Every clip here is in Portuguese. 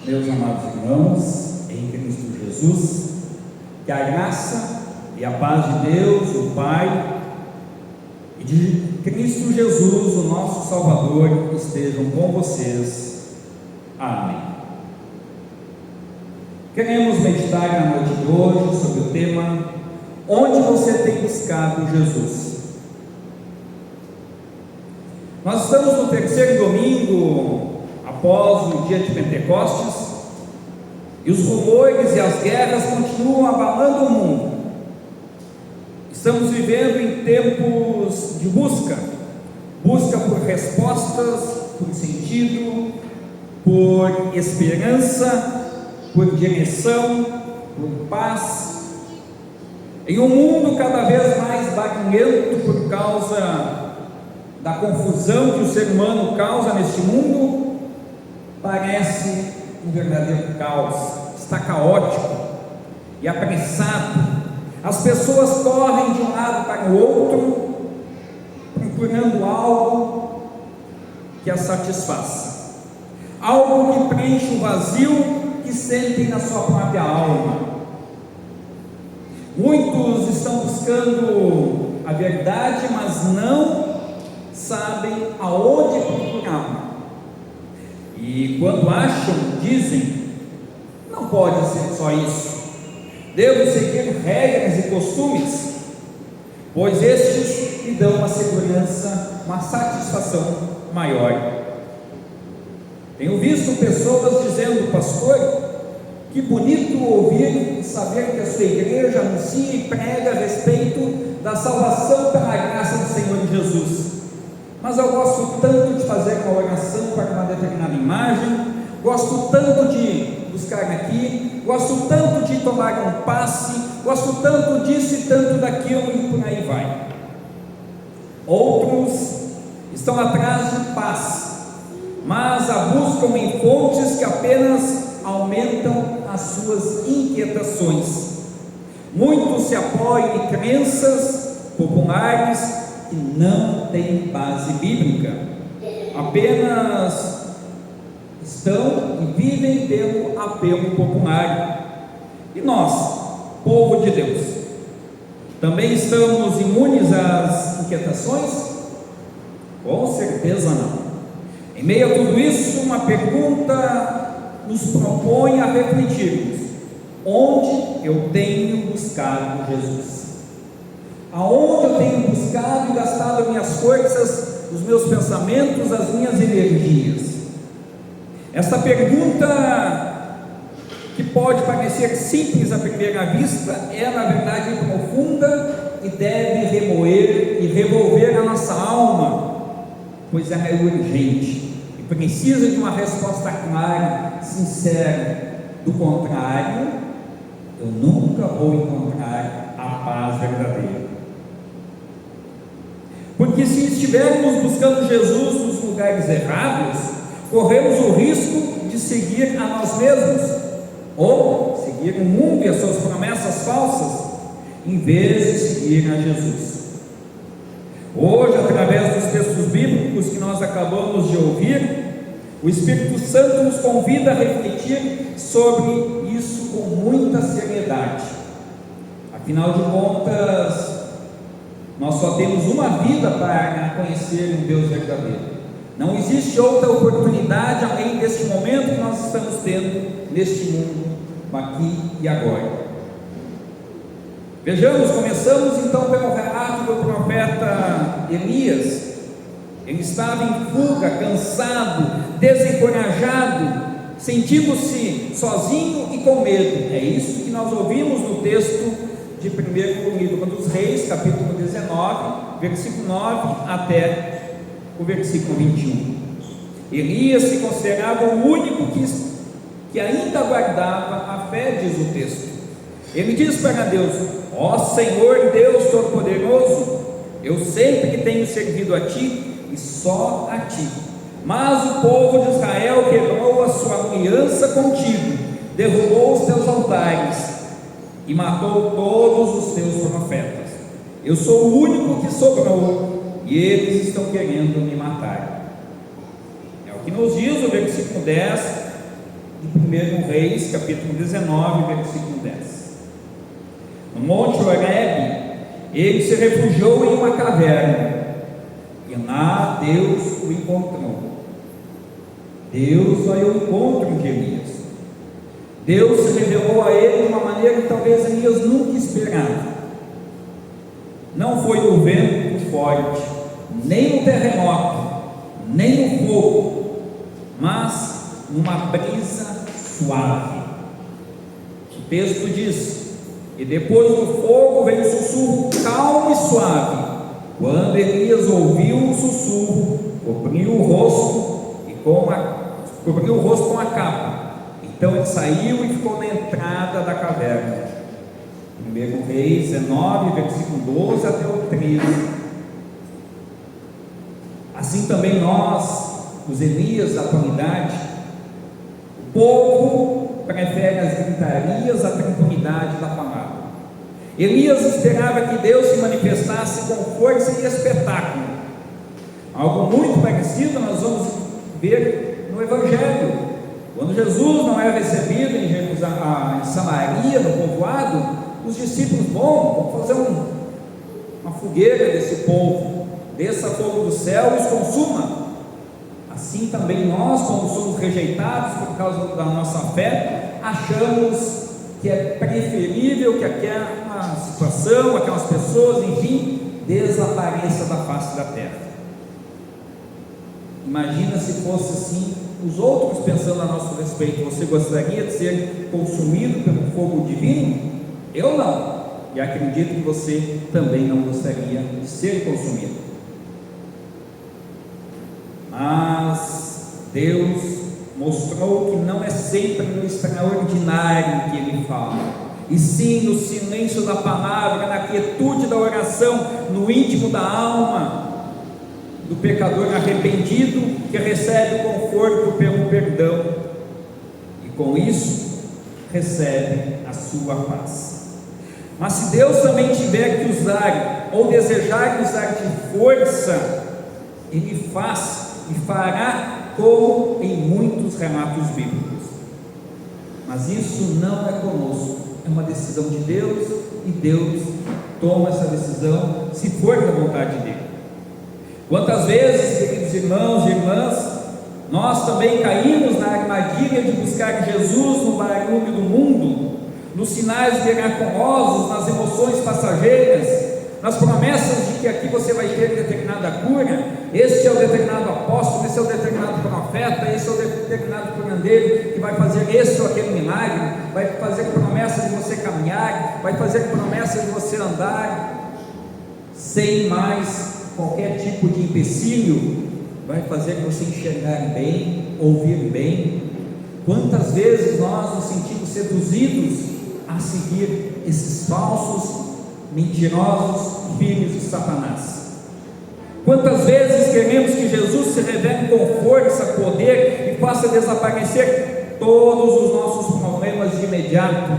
Meus amados irmãos, em Cristo Jesus, que a graça e a paz de Deus, o Pai, e de Cristo Jesus, o nosso Salvador, estejam com vocês. Amém. Queremos meditar na noite de hoje sobre o tema: onde você tem buscado Jesus? Nós estamos no terceiro domingo após o dia de Pentecostes, e os rumores e as guerras continuam abalando o mundo. Estamos vivendo em tempos de busca por respostas, por sentido, por esperança, por direção, por paz, em um mundo cada vez mais barulhento por causa da confusão que o ser humano causa neste mundo. Parece um verdadeiro caos, está caótico e apressado. As pessoas correm de um lado para o outro, procurando algo que as satisfaça, algo que preenche o vazio que sentem na sua própria alma. Muitos estão buscando a verdade, mas não sabem aonde procurá-la. E quando acham, dizem: não pode ser só isso, devo seguir regras e costumes, pois estes me dão uma segurança, uma satisfação maior. Tenho visto pessoas dizendo: pastor, que bonito ouvir e saber que a sua igreja anuncia e prega a respeito da salvação pela graça do Senhor Jesus, mas eu gosto tanto de fazer uma oração para uma determinada imagem, gosto tanto de buscar aqui, gosto tanto de tomar um passe, gosto tanto disso e tanto daquilo, e por aí vai. Outros estão atrás de paz, mas a buscam em fontes que apenas aumentam as suas inquietações. Muitos se apoiam em crenças populares que não têm base bíblica, apenas estão e vivem pelo apelo popular. E nós, povo de Deus, também estamos imunes às inquietações? Com certeza não. Em meio a tudo isso, uma pergunta nos propõe a refletirmos: onde eu tenho buscado Jesus? Aonde eu tenho buscado e gastado as minhas forças, os meus pensamentos, as minhas energias? Essa pergunta, que pode parecer simples à primeira vista, é na verdade profunda e deve remoer e revolver a nossa alma, pois ela é urgente e precisa de uma resposta clara, sincera. Do contrário, eu nunca vou encontrar a paz verdadeira. Porque se estivermos buscando Jesus nos lugares errados, corremos o risco de seguir a nós mesmos, ou seguir o mundo e as suas promessas falsas, em vez de seguir a Jesus. Hoje, através dos textos bíblicos que nós acabamos de ouvir, o Espírito Santo nos convida a refletir sobre isso com muita seriedade. Afinal de contas, nós só temos uma vida para conhecer um Deus verdadeiro. Não existe outra oportunidade além deste momento que nós estamos tendo neste mundo, aqui e agora. Vejamos, começamos então pelo relato do profeta Elias. Ele estava em fuga, cansado, desencorajado, sentindo-se sozinho e com medo. É isso que nós ouvimos no texto de 1º livro dos Reis, capítulo 19, versículo 9 até o versículo 21. Elias se considerava o único que ainda guardava a fé, diz o texto. Ele diz para Deus: ó Senhor Deus Todo-Poderoso, eu sempre tenho servido a Ti e só a Ti, mas o povo de Israel quebrou a sua aliança contigo, derrubou os teus altares e matou todos os teus profetas. Eu sou o único que sobrou e eles estão querendo me matar. É o que nos diz o versículo 10 de 1 Reis, capítulo 19, versículo 10. No Monte Horebe, ele se refugiou em uma caverna, e lá Deus o encontrou. Deus vai ao encontro de Elias. Deus se revelou a ele de uma maneira que talvez Elias nunca esperava. Não foi no vento forte, nem no terremoto, nem no fogo, mas numa brisa suave. O texto diz: e depois do fogo veio um sussurro calmo e suave. Quando Elias ouviu o sussurro, cobriu o rosto com a capa. Então ele saiu e ficou na entrada da caverna. 1 Reis 19, versículo 12 até o 13. Assim também nós, os Elias da atualidade, o povo prefere as gritarias à tranquilidade da palavra. Elias esperava que Deus se manifestasse com força e espetáculo. Algo muito parecido nós vamos ver no Evangelho. Quando Jesus não é recebido em Samaria, no povoado, os discípulos, vamos fazer uma fogueira desse povo, desça fogo do céu e os consuma. Assim também nós, quando somos rejeitados por causa da nossa fé, achamos que é preferível que aquela situação, aquelas pessoas, enfim, desapareça da face da terra. Imagina se fosse assim, os outros pensando a nosso respeito. Você gostaria de ser consumido pelo fogo divino? Eu não, e acredito que você também não gostaria de ser consumido. Mas Deus mostrou que não é sempre no extraordinário que Ele fala, e sim no silêncio da palavra, na quietude da oração, no íntimo da alma do pecador arrependido, que recebe conforto pelo perdão, e com isso recebe a sua paz. Mas se Deus também tiver que usar, ou desejar usar de força, Ele faz e fará, como em muitos relatos bíblicos. Mas isso não é conosco, é uma decisão de Deus, e Deus toma essa decisão se for da vontade dele. Quantas vezes, queridos irmãos e irmãs, nós também caímos na armadilha de buscar Jesus no barulho do mundo, nos sinais miraculosos, nas emoções passageiras, nas promessas de que aqui você vai ter determinada cura, este é o determinado apóstolo, esse é o determinado profeta, esse é o determinado curandeiro que vai fazer esse ou aquele milagre, vai fazer promessa de você caminhar, vai fazer promessa de você andar sem mais qualquer tipo de empecilho, vai fazer você enxergar bem, ouvir bem. Quantas vezes nós nos sentimos seduzidos a seguir esses falsos, mentirosos filhos de Satanás? Quantas vezes queremos que Jesus se revele com força, poder e faça desaparecer todos os nossos problemas de imediato?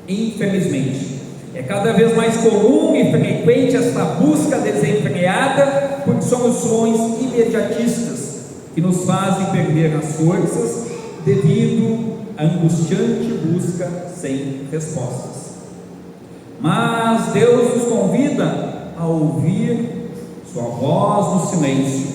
Infelizmente, é cada vez mais comum e frequente esta busca desenfreada por soluções imediatistas que nos fazem perder as forças devido à angustiante busca sem respostas. Mas Deus nos convida a ouvir sua voz no silêncio,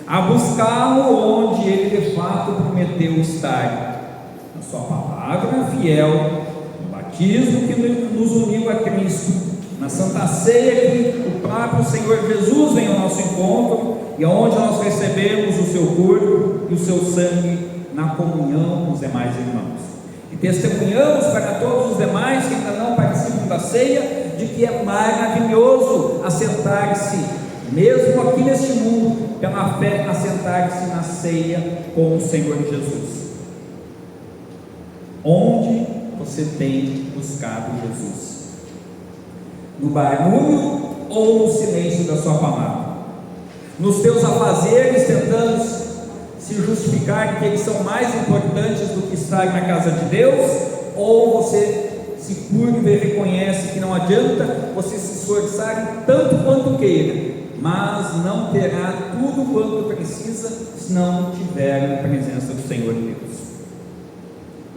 a buscá-lo onde Ele de fato prometeu estar, na sua palavra fiel, batismo que nos uniu a Cristo, na Santa Ceia que o próprio Senhor Jesus vem ao nosso encontro, e onde nós recebemos o seu corpo e o seu sangue na comunhão com os demais irmãos, e testemunhamos para todos os demais que ainda não participam da ceia, de que é maravilhoso assentar-se, mesmo aqui neste mundo, pela fé, assentar-se na ceia com o Senhor Jesus. Onde você tem buscado Jesus? No barulho ou no silêncio da sua palavra? Nos teus afazeres, tentando se justificar que eles são mais importantes do que estar na casa de Deus? Ou você se curva e reconhece que não adianta você se esforçar tanto quanto queira, mas não terá tudo quanto precisa se não tiver a presença do Senhor Deus?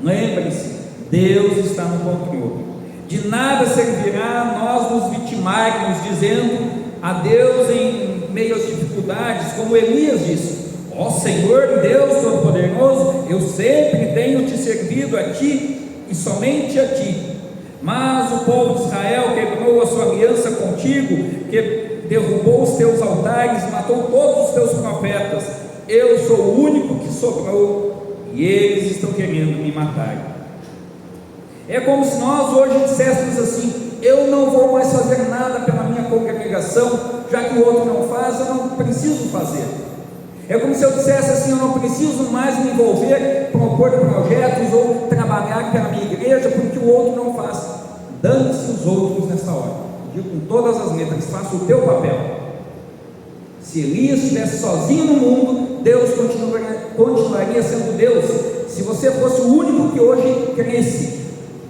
Lembre-se, Deus está no controle. De nada servirá nós nos vitimarmos dizendo a Deus em meio às dificuldades, como Elias disse: ó Senhor Deus Todo-Poderoso, eu sempre tenho te servido a ti e somente a ti. Mas o povo de Israel quebrou a sua aliança contigo, que derrubou os teus altares, matou todos os teus profetas. Eu sou o único que sobrou e eles estão querendo me matar. É como se nós hoje disséssemos assim: eu não vou mais fazer nada pela minha congregação, já que o outro não faz, eu não preciso fazer. É como se eu dissesse assim: eu não preciso mais me envolver, propor projetos ou trabalhar pela minha igreja, porque o outro não faz. Dane-se os outros nessa hora. Eu digo com todas as letras: faça o teu papel. Se Elias estivesse sozinho no mundo, Deus continuaria sendo Deus. Se você fosse o único que hoje cresce,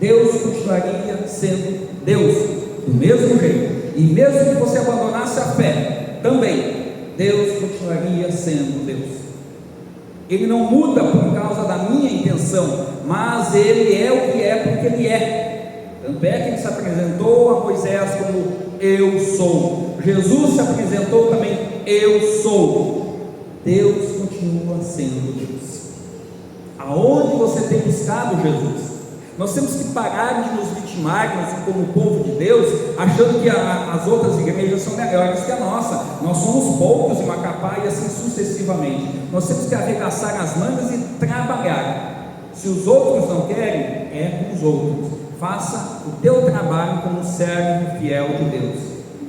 Deus continuaria sendo Deus, do mesmo jeito. E mesmo que você abandonasse a fé, também Deus continuaria sendo Deus. Ele não muda por causa da minha intenção, mas Ele é o que é porque Ele é. Tanto é que Ele se apresentou a Moisés como eu sou. Jesus se apresentou também: eu sou. Deus continua sendo Deus. Aonde você tem buscado Jesus? Nós temos que parar de nos vitimarmos como povo de Deus, achando que as outras igrejas são melhores que a nossa. Nós somos poucos em Macapá e assim sucessivamente. Nós temos que arregaçar as mangas e trabalhar. Se os outros não querem, é com os outros. Faça o teu trabalho como servo fiel de Deus.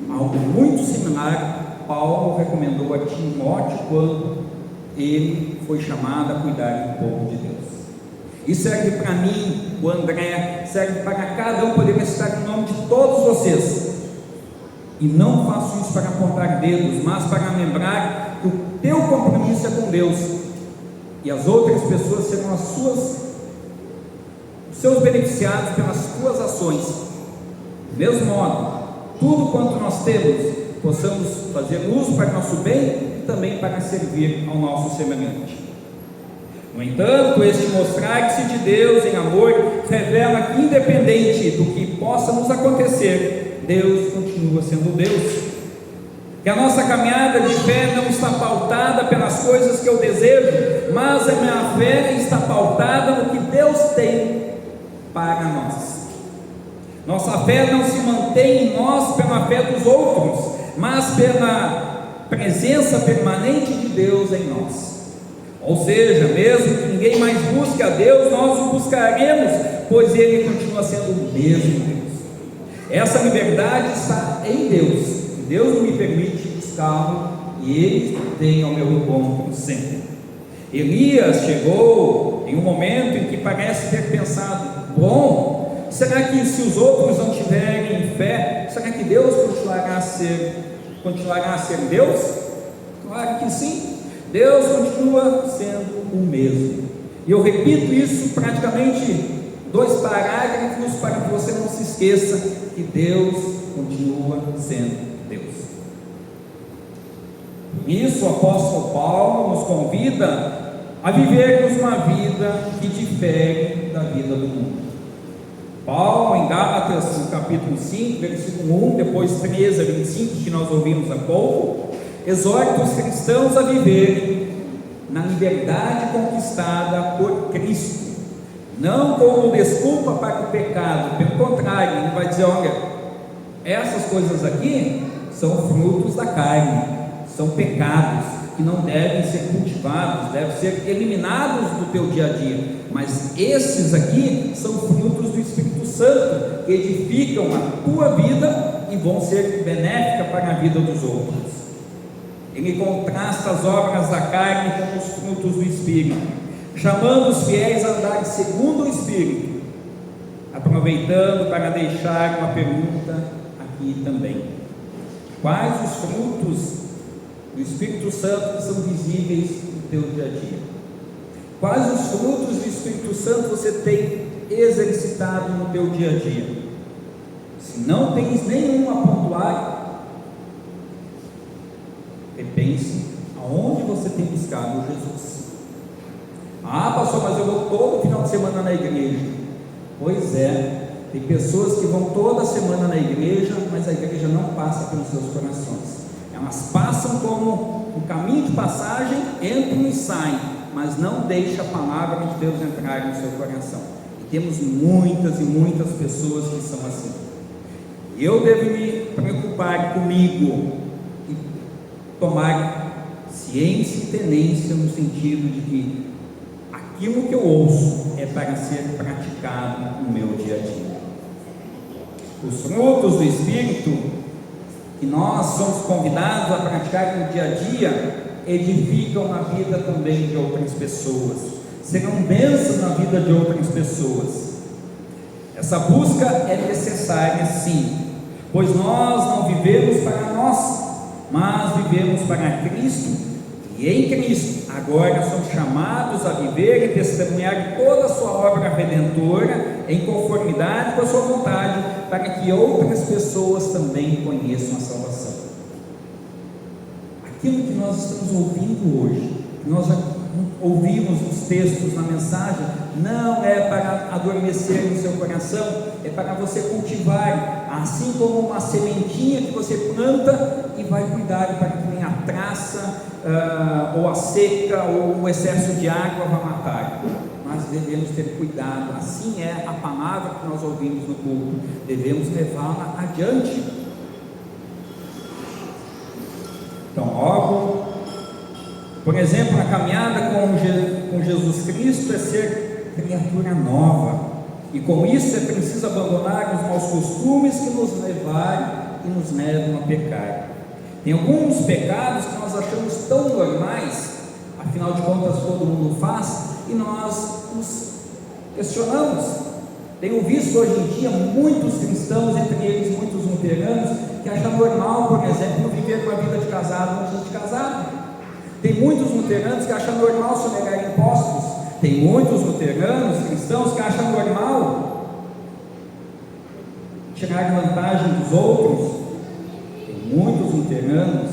Algo muito similar Paulo recomendou a Timóteo quando ele foi chamado a cuidar do povo de Deus. E serve para mim, o André, serve para cada um. Poderia citar o nome de todos vocês. E não faço isso para apontar dedos, mas para lembrar que o teu compromisso é com Deus, e as outras pessoas serão os seus beneficiados pelas tuas ações. Do mesmo modo, tudo quanto nós temos, possamos fazer uso para nosso bem e também para servir ao nosso semelhante. No entanto, este mostrar-se de Deus em amor revela que, independente do que possa nos acontecer, Deus continua sendo Deus. Que a nossa caminhada de fé não está pautada pelas coisas que eu desejo, mas a minha fé está pautada no que Deus tem para nós. Nossa fé não se mantém em nós pela fé dos outros, mas pela presença permanente de Deus em nós. Ou seja, mesmo que ninguém mais busque a Deus, nós o buscaremos, pois Ele continua sendo o mesmo Deus. Essa liberdade está em Deus. Deus não me permite buscá-lo e Ele vem ao meu encontro sempre. Elias chegou em um momento em que parece ter pensado: bom, será que se os outros não tiverem fé, será que Deus continuará a ser Deus? Claro que sim. Deus continua sendo o mesmo. E eu repito isso praticamente 2 parágrafos para que você não se esqueça que Deus continua sendo Deus. Por isso o apóstolo Paulo nos convida a vivermos uma vida que difere da vida do mundo. Paulo, em Gálatas, no capítulo 5, versículo 1, depois 13 a 25, que nós ouvimos há pouco, exorta os cristãos a viverem na liberdade conquistada por Cristo, não como desculpa para o pecado. Pelo contrário, ele vai dizer: olha, essas coisas aqui são frutos da carne, são pecados que não devem ser cultivados, devem ser eliminados do teu dia a dia, mas esses aqui são frutos do Espírito Santo, que edificam a tua vida e vão ser benéficas para a vida dos outros. Ele contrasta as obras da carne com os frutos do Espírito, chamando os fiéis a andar segundo o Espírito. Aproveitando para deixar uma pergunta aqui também: quais os frutos do Espírito Santo que são visíveis no teu dia a dia? Quais os frutos do Espírito Santo você tem exercitado no teu dia a dia? Se não tens nenhum a pontuar, repense aonde você tem buscado Jesus. Ah, pastor, pastor, mas eu vou todo final de semana na igreja. Pois é, tem pessoas que vão toda semana na igreja, mas a igreja não passa pelos seus corações. Elas passam como um caminho de passagem, entram e saem, mas não deixa a palavra de Deus entrar no seu coração. E temos muitas e muitas pessoas que são assim. Eu devo me preocupar comigo e tomar ciência e tenência no sentido de que aquilo que eu ouço é para ser praticado no meu dia a dia. Os frutos do Espírito que nós somos convidados a praticar no dia a dia edificam na vida também de outras pessoas, serão bênçãos na vida de outras pessoas. Essa busca é necessária, sim, pois nós não vivemos para nós, mas vivemos para Cristo, e em Cristo agora somos chamados a viver e testemunhar toda a sua obra redentora em conformidade com a sua vontade, para que outras pessoas também conheçam a salvação. Aquilo que nós estamos ouvindo hoje, que nós já ouvimos os textos na mensagem, não é para adormecer no seu coração, é para você cultivar, assim como uma sementinha que você planta e vai cuidar para que nem a traça, ou a seca, ou o excesso de água vai matar. Nós devemos ter cuidado, assim é a palavra que nós ouvimos no culto, devemos levá-la adiante. Então, logo, por exemplo, a caminhada com Jesus Cristo é ser criatura nova, e com isso é preciso abandonar os maus costumes que nos levaram e nos levam a pecar. Tem alguns pecados que nós achamos tão normais, afinal de contas todo mundo faz, e nós nos questionamos. Tenho visto hoje em dia muitos cristãos, entre eles muitos luteranos, que acham normal, por exemplo, viver uma vida de casado antes de casado. Tem muitos luteranos que acham normal sonegar impostos. Tem muitos luteranos, cristãos, que acham normal tirar vantagem dos outros. Tem muitos luteranos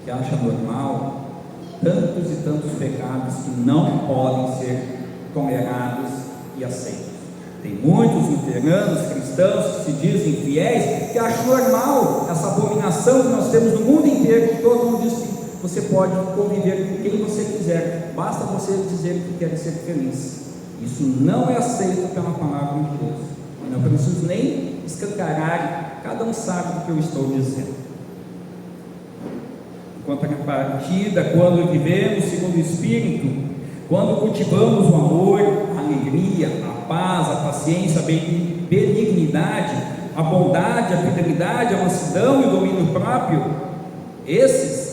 que acham normal tantos e tantos pecados que não podem ser tolerados e aceitos. Tem muitos luteranos, cristãos que se dizem fiéis, que acham normal essa abominação que nós temos no mundo inteiro, que todo mundo diz que você pode conviver com quem você quiser, basta você dizer que quer ser feliz. Isso não é aceito pela palavra de Deus. Eu não preciso nem escancarar, cada um sabe do que eu estou dizendo. Em contrapartida, quando vivemos segundo o Espírito, quando cultivamos o amor, a alegria, a paz, a paciência, a benignidade, a bondade, a fidelidade, a mansidão e o domínio próprio, esses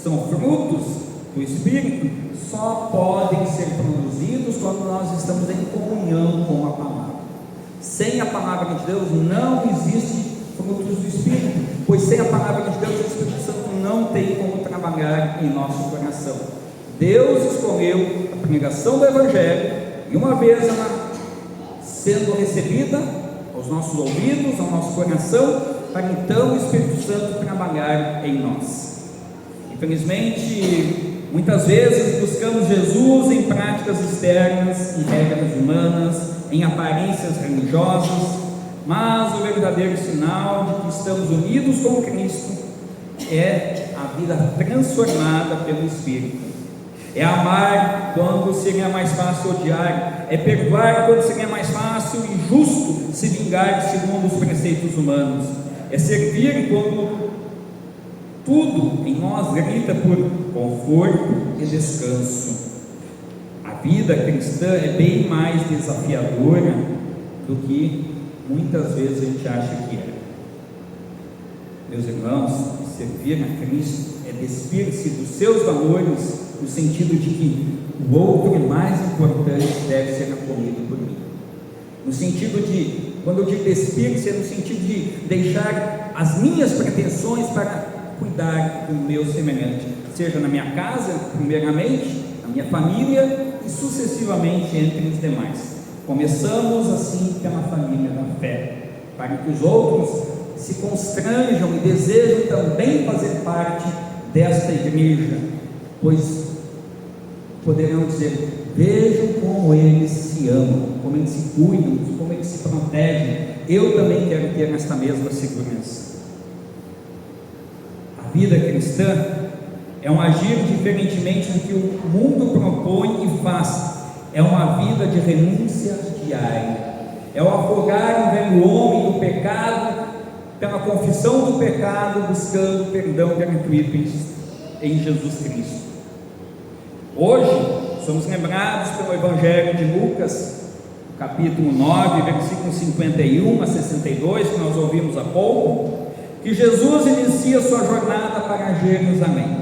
são frutos do Espírito, só podem ser produzidos quando nós estamos em comunhão com a palavra. Sem a palavra de Deus não existe frutos do Espírito, pois sem a palavra de Deus o Espírito Santo não tem como trabalhar em nosso coração. Deus escolheu a pregação do Evangelho, e uma vez ela sendo recebida aos nossos ouvidos, ao nosso coração, para então o Espírito Santo trabalhar em nós. Infelizmente, muitas vezes buscamos Jesus em práticas externas, em regras humanas, em aparências religiosas, mas o verdadeiro sinal de que estamos unidos com Cristo é a vida transformada pelo Espírito. É amar quando seria mais fácil odiar, é perdoar quando seria mais fácil e justo se vingar segundo os preceitos humanos, é servir quando tudo em nós grita por conforto e descanso. A vida cristã é bem mais desafiadora do que muitas vezes a gente acha que é. Meus irmãos, servir a Cristo é despir-se dos seus valores, no sentido de que o outro mais importante deve ser acolhido por mim. No sentido de, quando eu digo despir-se, é no sentido de deixar as minhas pretensões para cuidar do meu semelhante, seja na minha casa, primeiramente, na minha família e sucessivamente entre os demais. Começamos assim pela família da fé, para que os outros se constranjam e desejam também fazer parte desta igreja, pois poderão dizer: vejam como eles se amam, como eles se cuidam, como eles se protegem. Eu também quero ter esta mesma segurança. A vida cristã é um agir diferentemente do que o mundo propõe e faz. É uma vida de renúncia diária. É o afogar o velho homem do pecado, pela confissão do pecado, buscando perdão gratuito em Jesus Cristo. Hoje, somos lembrados pelo Evangelho de Lucas, capítulo 9, versículos 51 a 62, que nós ouvimos há pouco, que Jesus inicia sua jornada para Jerusalém.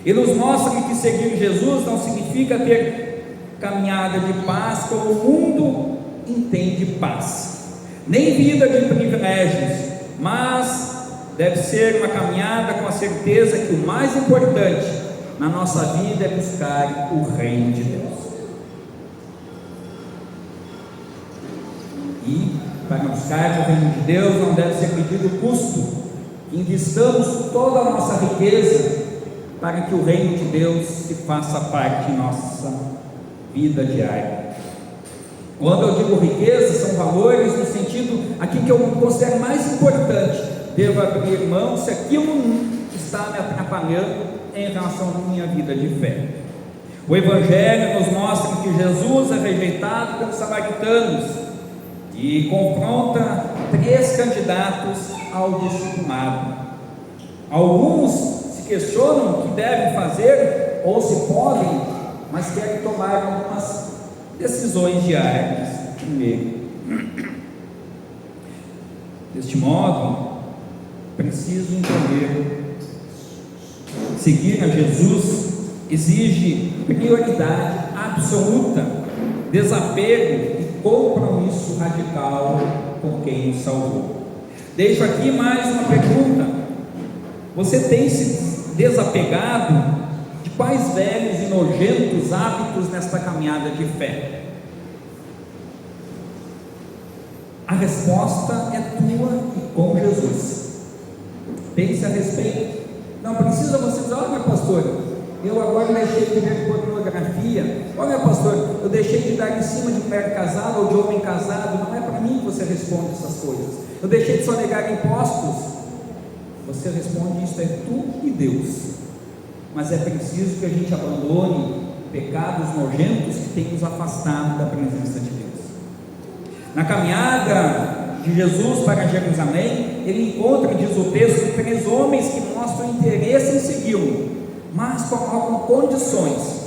E nos mostra que seguir Jesus não significa ter caminhada de paz como o mundo entende paz, nem vida de privilégios, mas deve ser uma caminhada com a certeza que o mais importante na nossa vida é buscar o reino de Deus. E para buscar o reino de Deus não deve ser medido o custo. Investamos toda a nossa riqueza para que o reino de Deus se faça parte de nossa vida diária. Quando eu digo riqueza, são valores no sentido, aquilo que eu considero mais importante. Devo abrir mão se aquilo está me atrapalhando em relação à minha vida de fé. O Evangelho nos mostra que Jesus é rejeitado pelos samaritanos e confronta 3 candidatos ao discipulado. Alguns se questionam o que devem fazer ou se podem, mas querem tomar algumas decisões diárias primeiro. Deste modo, preciso entender: seguir a Jesus exige prioridade absoluta, desapego e compromisso radical com quem nos salvou. Deixo aqui mais uma pergunta: você tem se desapegado de quais velhos e nojentos hábitos nesta caminhada de fé? A resposta é tua e com Jesus. Pense a respeito. Não precisa você dizer: olha, pastor, eu agora deixei de ver pornografia. Olha, pastor, eu deixei de dar em cima de mulher casada ou de homem casado. Não é para mim que você responde essas coisas. Eu deixei de sonegar impostos. Você responde: isso é tu e Deus. Mas é preciso que a gente abandone pecados nojentos que têm nos afastado da presença de Deus. Na caminhada de Jesus para Jerusalém, ele encontra, diz o texto, 3 homens que mostram interesse em segui-lo, mas colocam condições.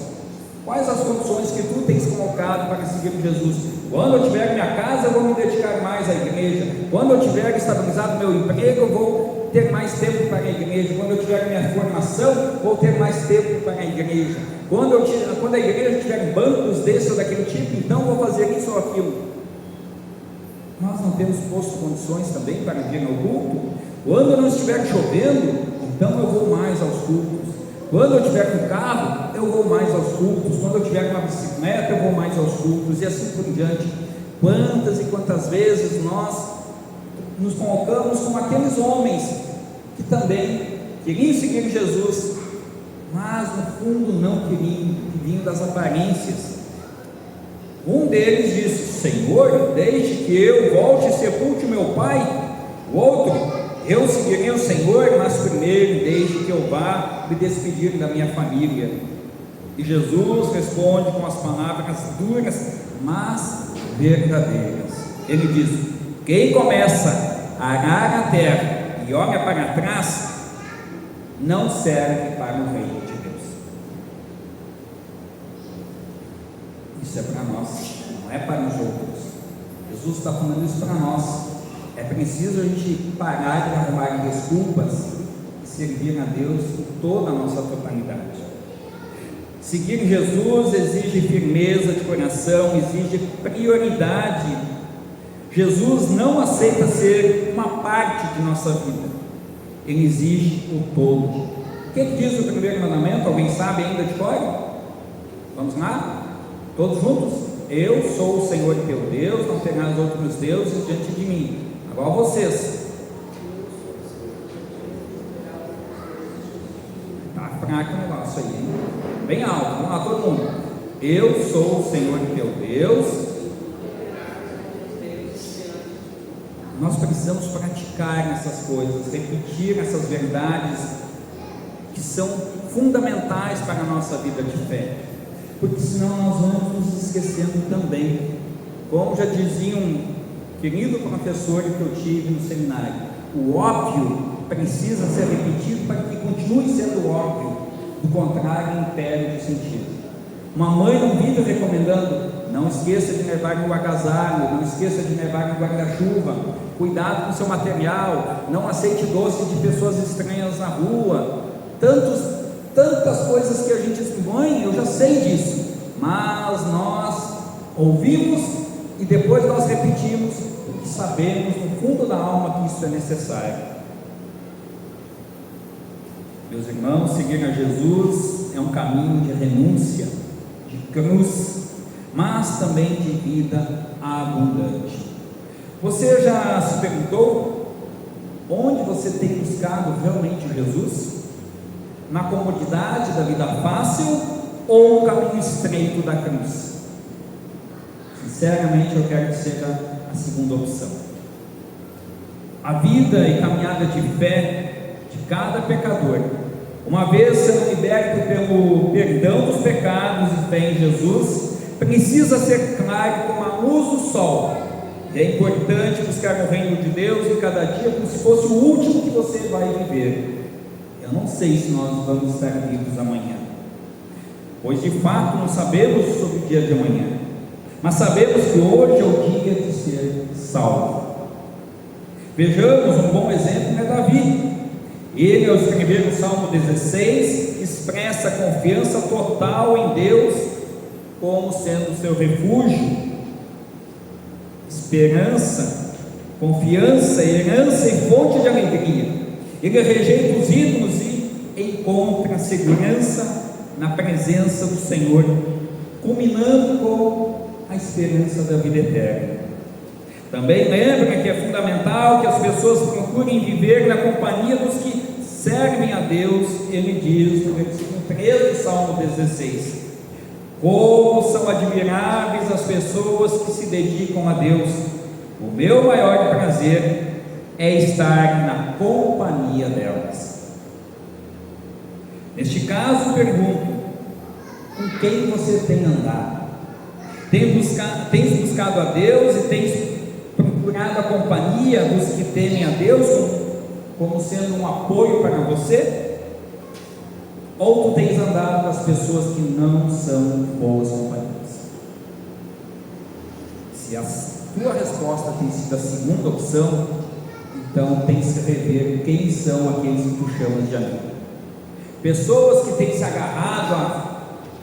Quais as condições que tu tens colocado para seguir Jesus? Quando eu tiver minha casa, eu vou me dedicar mais à igreja. Quando eu tiver estabilizado meu emprego, eu vou ter mais tempo para a igreja. Quando eu tiver minha formação, vou ter mais tempo para a igreja. Quando a igreja tiver bancos desse ou daquele tipo, então vou fazer isso ou aquilo. Nós não temos posto condições também para vir ao culto? Quando não estiver chovendo, então eu vou mais aos cultos. Quando eu tiver com carro, eu vou mais aos cultos. Quando eu tiver com uma bicicleta, eu vou mais aos cultos, e assim por diante. Quantas e quantas vezes nós nos colocamos como aqueles homens que também queriam seguir Jesus, mas no fundo não queriam, viviam das aparências. Um deles disse: Senhor, deixe que eu volte e sepulte meu pai. O outro: eu seguirei o Senhor, mas primeiro deixe que eu vá me despedir da minha família. E Jesus responde com as palavras duras, mas verdadeiras. Ele diz: quem começa a arar a terra e olha para trás, não serve para o reino de Deus. Isso é para nós, não é para os outros. Jesus está falando isso para nós. É preciso a gente parar de arrumar desculpas e servir a Deus em toda a nossa totalidade. Seguir Jesus exige firmeza de coração, exige prioridade. Jesus não aceita ser uma parte de nossa vida, ele exige o todo. O que diz o primeiro mandamento? Alguém sabe ainda de cor? Vamos lá? Todos juntos? Eu sou o Senhor teu Deus, não terás outros deuses diante de mim. Agora vocês. Está fraco o negócio aí, hein? Bem alto, vamos lá todo mundo. Eu sou o Senhor teu Deus. Nós precisamos praticar essas coisas, repetir essas verdades que são fundamentais para a nossa vida de fé, porque senão nós vamos nos esquecendo também. Como já dizia um querido professor que eu tive no seminário, o óbvio precisa ser repetido para que continue sendo óbvio, do contrário, impede o sentido. Uma mãe não vive recomendando: não esqueça de levar o agasalho, não esqueça de levar o guarda-chuva, cuidado com o seu material, não aceite doce de pessoas estranhas na rua. Tantas coisas que a gente diz: mãe, eu já sei disso, mas nós ouvimos e depois nós repetimos, porque sabemos no fundo da alma que isso é necessário. Meus irmãos, seguir a Jesus é um caminho de renúncia, de cruz, mas também de vida abundante. Você já se perguntou onde você tem buscado realmente Jesus? Na comodidade da vida fácil ou no caminho estreito da cruz? Sinceramente, eu quero que seja a segunda opção. A vida e caminhada de fé de cada pecador, uma vez sendo liberto pelo perdão dos pecados e fé em Jesus, precisa ser claro como a luz do sol. É importante buscar o reino de Deus em cada dia como se fosse o último que você vai viver. Eu não sei se nós vamos estar vivos amanhã, pois de fato não sabemos sobre o dia de amanhã, mas sabemos que hoje é o dia de ser salvo. Vejamos, um bom exemplo é Davi. Ele, ao escrever o Salmo 16, expressa a confiança total em Deus como sendo seu refúgio, esperança, confiança, herança e fonte de alegria. Ele rejeita os ídolos e encontra segurança na presença do Senhor, culminando com a esperança da vida eterna. Também lembra que é fundamental que as pessoas procurem viver na companhia dos que servem a Deus. Ele diz no versículo 13 do Salmo 16: como são admiráveis as pessoas que se dedicam a Deus. O meu maior prazer é estar na companhia delas. Neste caso, pergunto: com quem você tem andado? Tens buscado a Deus e tens procurado a companhia dos que temem a Deus como sendo um apoio para você? Ou tu tens andado com as pessoas que não são boas companhias? Se a tua resposta tem sido a segunda opção, então tens que rever quem são aqueles que tu chamas de amigo. Pessoas que têm se agarrado a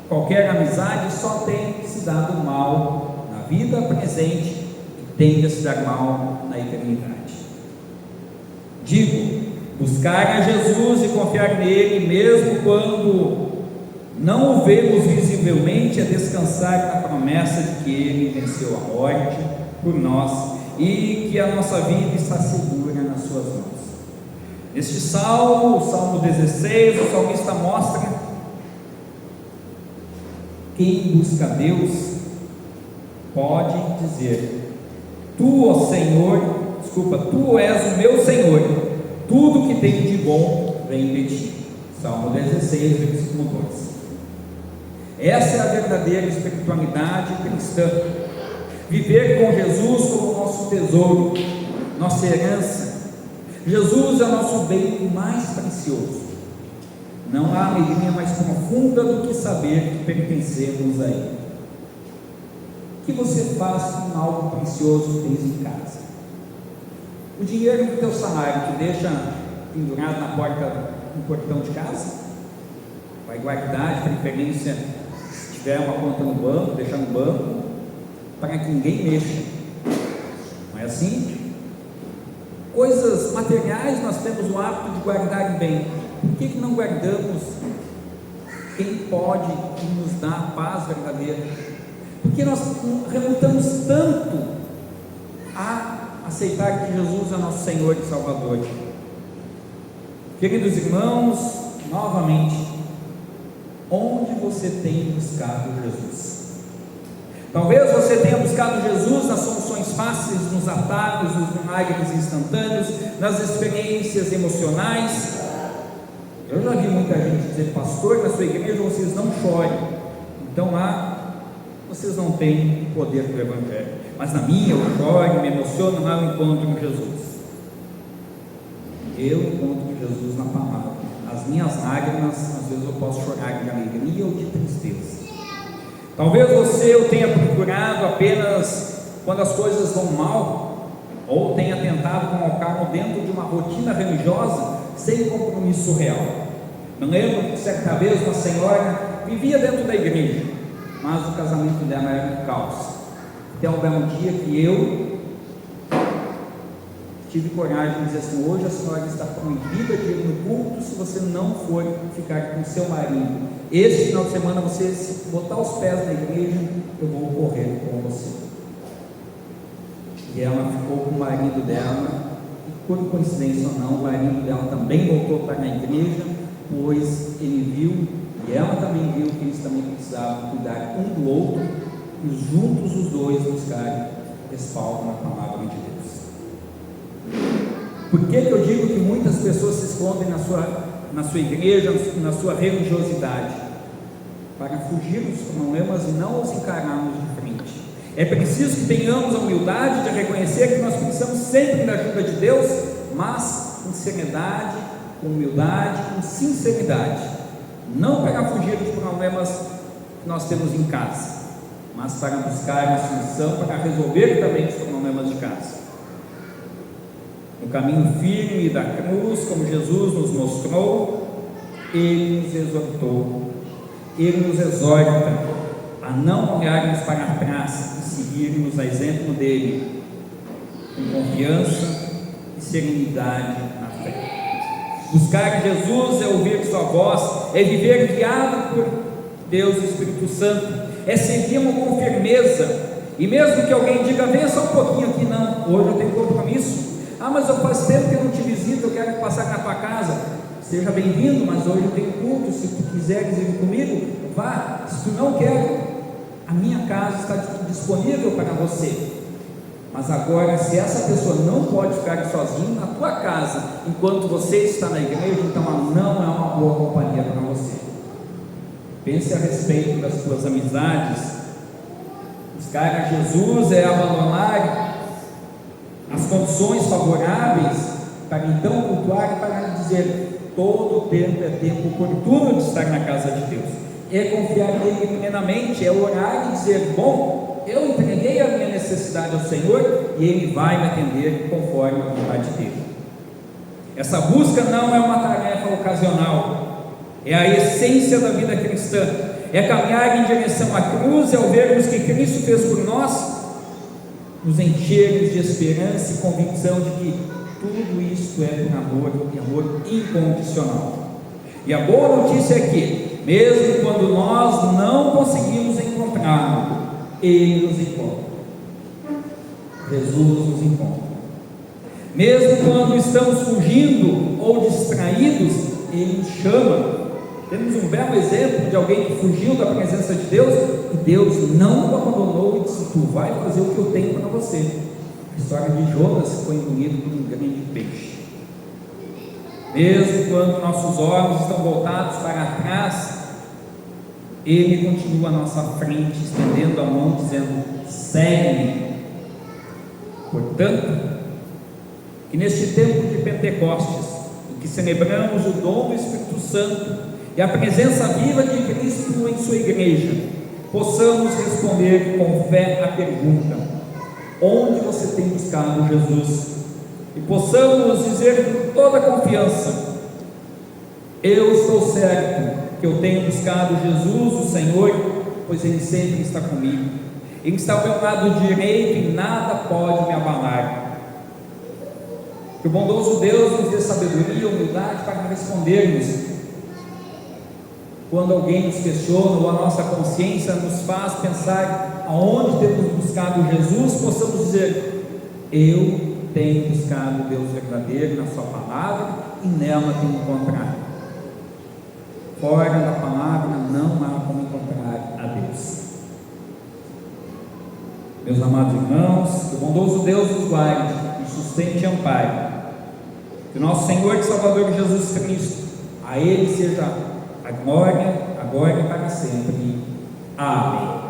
qualquer amizade só têm se dado mal na vida presente e tendem a se dar mal na eternidade. Digo, buscar a Jesus e confiar nele, mesmo quando não o vemos visivelmente, é descansar na promessa de que ele venceu a morte por nós e que a nossa vida está segura nas suas mãos. Neste salmo, o Salmo 16, o salmista mostra quem busca Deus pode dizer: Tu, ó Senhor, Tu és o meu Senhor, tudo que tenho de bom vem de ti. Salmo 16, versículo 2. Essa é a verdadeira espiritualidade cristã. Viver com Jesus como nosso tesouro, nossa herança. Jesus é nosso bem mais precioso. Não há alegria mais profunda do que saber que pertencemos a Ele. O que você faz com algo precioso que tens em casa? O dinheiro do teu salário te deixa pendurado na porta, no portão de casa? Vai guardar, de preferência, se tiver uma conta no banco, deixar no banco, para que ninguém mexa. Não é assim? Coisas materiais nós temos o hábito de guardar bem. Por que não guardamos quem pode nos dar a paz verdadeira? Porque nós relutamos tanto a aceitar que Jesus é nosso Senhor e Salvador. Queridos irmãos, novamente, Onde você tem buscado Jesus? Talvez você tenha buscado Jesus nas soluções fáceis, nos atalhos, nos milagres instantâneos, nas experiências emocionais. Eu já vi muita gente dizer: pastor, na sua igreja vocês não chorem, então lá vocês não têm o poder do Evangelho, mas na minha eu choro, me emociono, lá eu encontro com Jesus. Eu encontro com Jesus na palavra. As minhas lágrimas, às vezes eu posso chorar de alegria ou de tristeza. Talvez você o tenha procurado apenas quando as coisas vão mal, ou tenha tentado colocar-no dentro de uma rotina religiosa sem compromisso real. Me lembro que certa vez uma senhora vivia dentro da igreja, mas o casamento dela era um caos. Até um belo dia que eu tive coragem de dizer assim: hoje a senhora está proibida de ir no culto se você não for ficar com seu marido. Esse final de semana, você, se botar os pés na igreja, eu vou correr com você. E ela ficou com o marido dela, e por coincidência ou não, o marido dela também voltou para a igreja, pois ele viu, e ela também viu, que eles também precisavam cuidar um do outro, e juntos os dois buscarem respaldo na palavra de Deus. Por que eu digo que muitas pessoas se escondem na sua igreja, na sua religiosidade? Para fugir dos problemas e não os encararmos de frente. É preciso que tenhamos a humildade de reconhecer que nós precisamos sempre da ajuda de Deus, mas com seriedade, com humildade, com sinceridade. Não para fugir dos problemas que nós temos em casa, mas para buscar a solução, para resolver também os problemas de casa. No caminho firme da cruz, como Jesus nos mostrou, Ele nos exortou, Ele nos exorta a não olharmos para trás e seguirmos a exemplo dele, com confiança e serenidade na fé. Buscar Jesus é ouvir sua voz, é viver guiado por Deus e Espírito Santo, é segui-lo com firmeza, e mesmo que alguém diga: venha só um pouquinho aqui, não, hoje eu tenho compromisso. Mas eu faz tempo que eu não te visito, eu quero passar na tua casa. Seja bem-vindo, mas hoje eu tenho culto. Se tu quiseres ir comigo, vá. Se tu não quer, a minha casa está disponível para você. Mas agora, se essa pessoa não pode ficar sozinha na tua casa enquanto você está na igreja, então ela não é uma boa companhia para você. Pense a respeito das tuas amizades. Buscar a Jesus é abandonar as condições favoráveis para então cultuar e para dizer: todo tempo é tempo oportuno de estar na casa de Deus. É confiar nele plenamente, é orar e dizer: bom, eu entreguei a minha necessidade ao Senhor e Ele vai me atender conforme a vontade dele. Essa busca não é uma tarefa ocasional, é a essência da vida cristã, é caminhar em direção à cruz, é ao vermos que Cristo fez por nós, nos enchermos de esperança e convicção de que tudo isso é por amor, e amor incondicional. E a boa notícia é que, mesmo quando nós não conseguimos encontrá-lo, Ele nos encontra. Jesus nos encontra. Mesmo quando estamos fugindo ou distraídos, Ele nos chama. Temos um belo exemplo de alguém que fugiu da presença de Deus, e Deus não o abandonou e disse: tu vai fazer o que eu tenho para você. A história de Jonas, que foi engolido por um grande peixe. Mesmo quando nossos olhos estão voltados para trás, Ele continua à nossa frente, estendendo a mão, dizendo: segue-me. Portanto, que neste tempo de Pentecostes, em que celebramos o dom do Espírito Santo e a presença viva de Cristo em sua igreja, possamos responder com fé a pergunta: onde você tem buscado Jesus? E possamos dizer com toda confiança: eu estou certo que eu tenho buscado Jesus, o Senhor, pois Ele sempre está comigo. Ele está ao meu lado direito e nada pode me abalar. Que o bondoso Deus nos dê sabedoria e humildade para respondermos quando alguém nos questiona ou a nossa consciência nos faz pensar aonde temos buscado Jesus, possamos dizer: eu tenho buscado Deus verdadeiro na sua palavra e nela tenho encontrado. Fora da palavra não há como encontrar a Deus. Meus amados irmãos, que o bondoso Deus os guarde e sustente e ampare. Que nosso Senhor e Salvador Jesus Cristo, a Ele seja a glória, agora e para sempre. Amém.